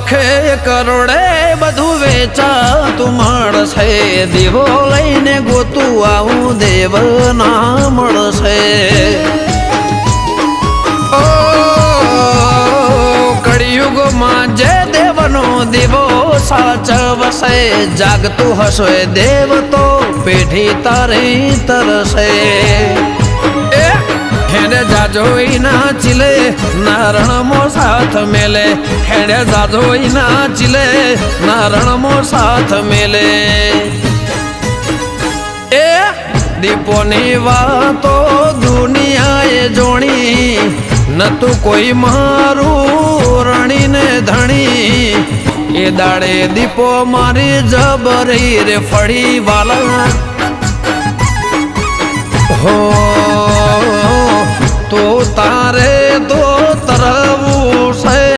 લાખે કરોડે બધું વેચાતું મળશે દીવો લઈને ગોતું આવું દેવ ના મળશે ઓ કળિયુગમાં જે દેવનો દીવો સાચવશે જાગતું હશે દેવ તો પેઢી તારી તરશે હેડે જાજોઈ ના ચીલે નારણમો સાથ મેલે હેડે જાજોઈ ના ચીલે નારણમો સાથ મેલે એ દીપોની વાતો દુનિયાએ જોણી નતું કોઈ મારું રણીને ધણી એ દાડે દીપો મારી જબરી રે ફળી વાલા હો તો તારે